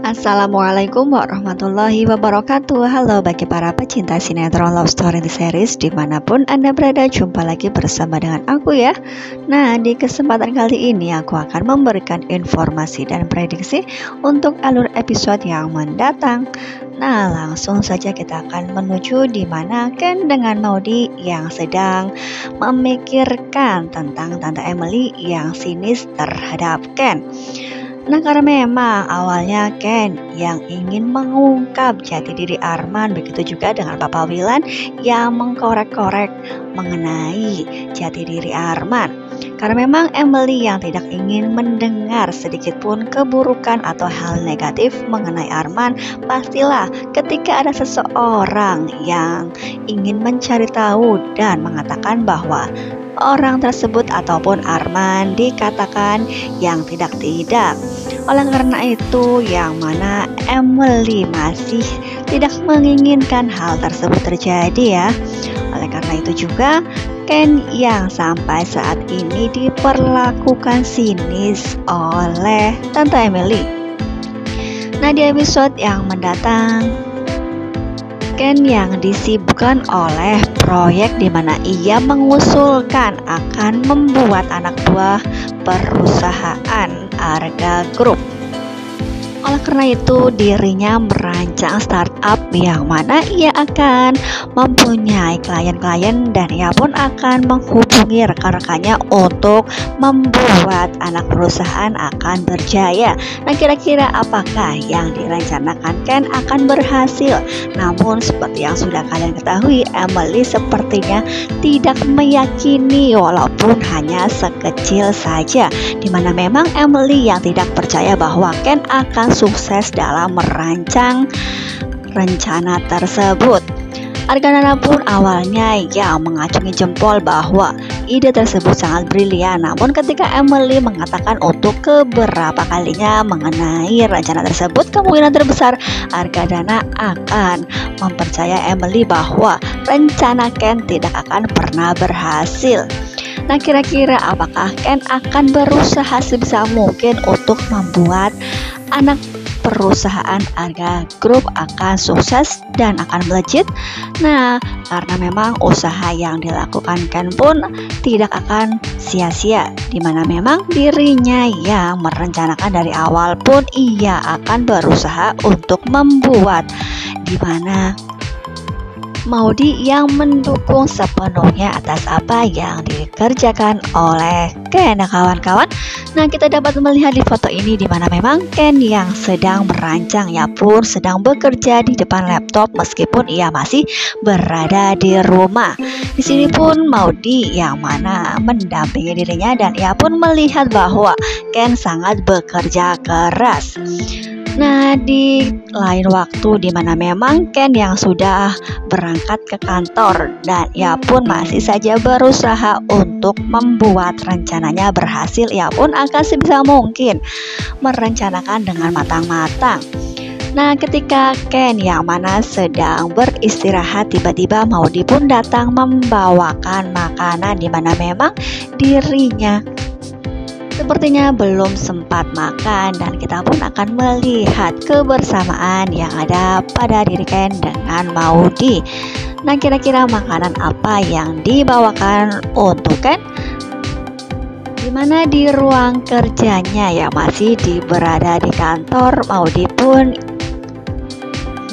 Assalamualaikum warahmatullahi wabarakatuh. Halo bagi para pecinta sinetron love story di series dimanapun Anda berada, jumpa lagi bersama dengan aku ya. Nah, di kesempatan kali ini aku akan memberikan informasi dan prediksi untuk alur episode yang mendatang. Nah, langsung saja kita akan menuju di mana Ken dengan Maudy yang sedang memikirkan tentang Tante Emily yang sinis terhadap Ken. Nah, karena memang awalnya Ken yang ingin mengungkap jati diri Arman, begitu juga dengan Papa Willan yang mengkorek-korek mengenai jati diri Arman. Karena memang Emily yang tidak ingin mendengar sedikit pun keburukan atau hal negatif mengenai Arman. Pastilah ketika ada seseorang yang ingin mencari tahu dan mengatakan bahwa orang tersebut ataupun Arman dikatakan yang tidak-tidak. Oleh karena itu, yang mana Emily masih tidak menginginkan hal tersebut terjadi ya. Oleh karena itu juga Ken yang sampai saat ini diperlakukan sinis oleh Tante Emily. Nah, di episode yang mendatang Ken yang disibukkan oleh proyek di mana ia mengusulkan akan membuat anak buah perusahaan Arga Group. Oleh karena itu dirinya merancang startup yang mana ia akan mempunyai klien-klien dan ia pun akan menghubungi rekan-rekannya untuk membuat anak perusahaan akan berjaya. Nah, kira-kira apakah yang direncanakan Ken akan berhasil? Namun seperti yang sudah kalian ketahui, Emily sepertinya tidak meyakini walaupun hanya sekecil saja, dimana memang Emily yang tidak percaya bahwa Ken akan sukses dalam merancang rencana tersebut. Argana pun awalnya yang mengacungi jempol bahwa ide tersebut sangat brilian. Namun ketika Emily mengatakan untuk keberapa kalinya mengenai rencana tersebut, kemungkinan terbesar Argana akan mempercaya Emily bahwa rencana Ken tidak akan pernah berhasil. Nah, kira-kira apakah Ken akan berusaha sebisa mungkin untuk membuat anak perusahaan Arga Group akan sukses dan akan melejit? Nah, karena memang usaha yang dilakukan Ken pun tidak akan sia-sia, dimana memang dirinya yang merencanakan dari awal pun ia akan berusaha untuk membuat dimana Maudy yang mendukung sepenuhnya atas apa yang dikerjakan oleh Ken. Nah, kawan-kawan, nah kita dapat melihat di foto ini di mana memang Ken yang sedang merancang ya pun sedang bekerja di depan laptop meskipun ia masih berada di rumah. Di sini pun Maudy yang mana mendampingi dirinya dan ia pun melihat bahwa Ken sangat bekerja keras. Nah, di lain waktu di mana memang Ken yang sudah berangkat ke kantor dan ia pun masih saja berusaha untuk membuat rencananya berhasil. Ia pun akan sebisa mungkin merencanakan dengan matang-matang. Nah, ketika Ken yang mana sedang beristirahat, tiba-tiba Maudy pun datang membawakan makanan di mana memang dirinya sepertinya belum sempat makan dan kita pun akan melihat kebersamaan yang ada pada diri Ken dengan Maudy. Nah, kira-kira makanan apa yang dibawakan untuk Ken? Dimana di ruang kerjanya yang masih berada di kantor, Maudy pun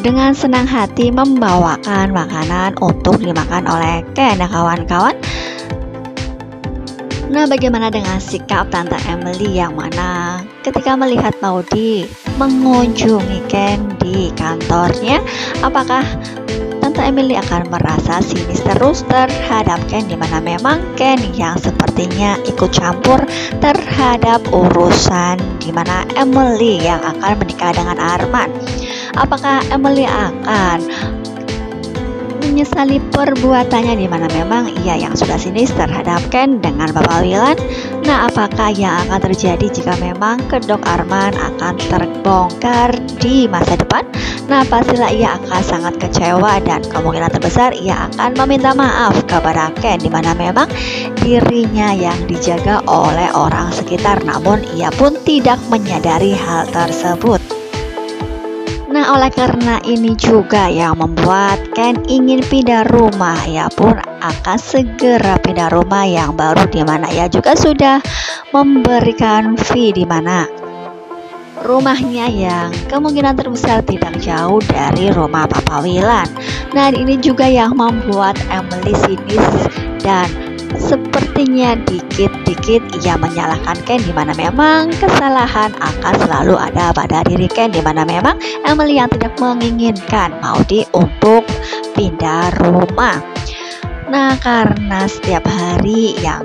dengan senang hati membawakan makanan untuk dimakan oleh Ken. Nah, kawan-kawan, nah, bagaimana dengan sikap Tante Emily yang mana ketika melihat Maudy mengunjungi Ken di kantornya? Apakah Tante Emily akan merasa sinis terus terhadap Ken, dimana memang Ken yang sepertinya ikut campur terhadap urusan dimana Emily yang akan menikah dengan Arman? Apakah Emily akan menyesali perbuatannya di mana memang ia yang sudah sinis terhadap Ken dengan Papa Willan? Nah, apakah yang akan terjadi jika memang kedok Arman akan terbongkar di masa depan? Nah, pastilah ia akan sangat kecewa dan kemungkinan terbesar ia akan meminta maaf kepada Ken, di mana memang dirinya yang dijaga oleh orang sekitar, namun ia pun tidak menyadari hal tersebut. Nah, oleh karena ini juga yang membuat Ken ingin pindah rumah. Ia pun akan segera pindah rumah yang baru, di mana ia juga sudah memberikan fee, di mana rumahnya yang kemungkinan terbesar tidak jauh dari rumah Papa Wilan. Nah, ini juga yang membuat Emily sinis dan sepertinya dikit-dikit ia menyalahkan Ken, di mana memang kesalahan akan selalu ada pada diri Ken, di mana memang Emily yang tidak menginginkan Maudy untuk pindah rumah. Nah, karena setiap hari yang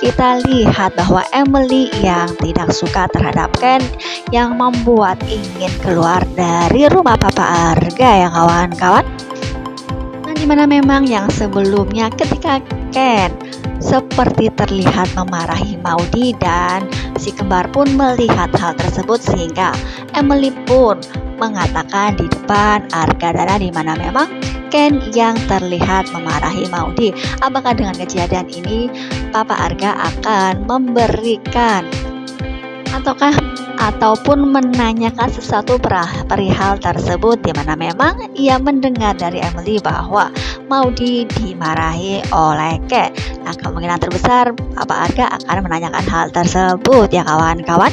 kita lihat bahwa Emily yang tidak suka terhadap Ken, yang membuat ingin keluar dari rumah Papa Arga ya kawan-kawan. Nah, dimana memang yang sebelumnya ketika Ken seperti terlihat memarahi Maudy, dan si kembar pun melihat hal tersebut, sehingga Emily pun mengatakan di depan Argadana, di mana memang Ken yang terlihat memarahi Maudy. Apakah dengan kejadian ini Papa Arga akan memberikan ataupun menanyakan sesuatu perihal tersebut, di mana memang ia mendengar dari Emily bahwa Maudy dimarahi oleh Ken. Nah, kemungkinan terbesar Papa Arga akan menanyakan hal tersebut ya kawan-kawan.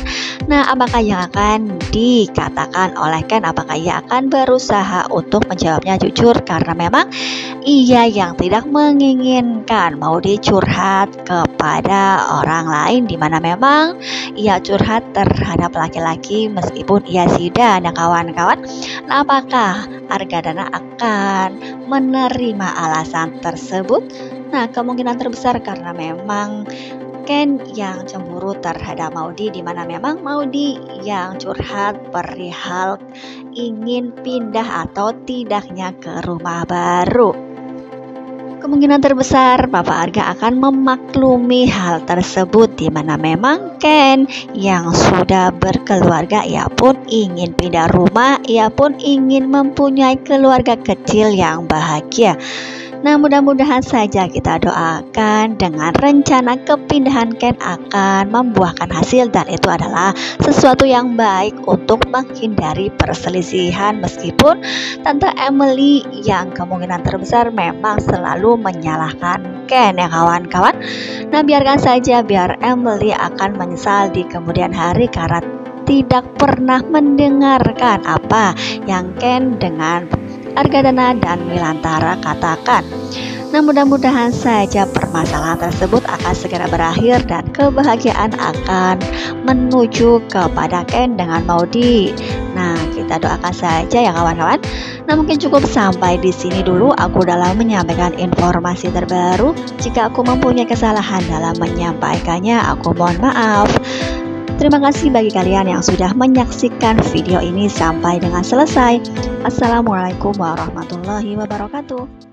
Nah, apakah yang akan dikatakan oleh Ken? Apakah ia akan berusaha untuk menjawabnya jujur, karena memang ia yang tidak menginginkan Maudy curhat kepada orang lain, di mana memang ia curhat terhadap laki-laki meskipun ia sidan ya kawan-kawan. Nah, apakah Argadana akan menerima alasan tersebut? Nah, kemungkinan terbesar karena memang Ken yang cemburu terhadap Maudy, di mana memang Maudy yang curhat perihal ingin pindah atau tidaknya ke rumah baru. Kemungkinan terbesar Papa Arga akan memaklumi hal tersebut, di mana memang Ken yang sudah berkeluarga, ia pun ingin pindah rumah, ia pun ingin mempunyai keluarga kecil yang bahagia. Nah, mudah-mudahan saja kita doakan dengan rencana kepindahan Ken akan membuahkan hasil, dan itu adalah sesuatu yang baik untuk menghindari perselisihan, meskipun Tante Emily yang kemungkinan terbesar memang selalu menyalahkan Ken ya kawan-kawan. Nah, biarkan saja, biar Emily akan menyesal di kemudian hari karena tidak pernah mendengarkan apa yang Ken dengan Argadana dan Milantara katakan. Nah, mudah-mudahan saja permasalahan tersebut akan segera berakhir dan kebahagiaan akan menuju kepada Ken dengan Maudy. Nah, kita doakan saja ya kawan-kawan. Nah, mungkin cukup sampai di sini dulu aku dalam menyampaikan informasi terbaru. Jika aku mempunyai kesalahan dalam menyampaikannya, aku mohon maaf. Terima kasih bagi kalian yang sudah menyaksikan video ini sampai dengan selesai. Assalamualaikum warahmatullahi wabarakatuh.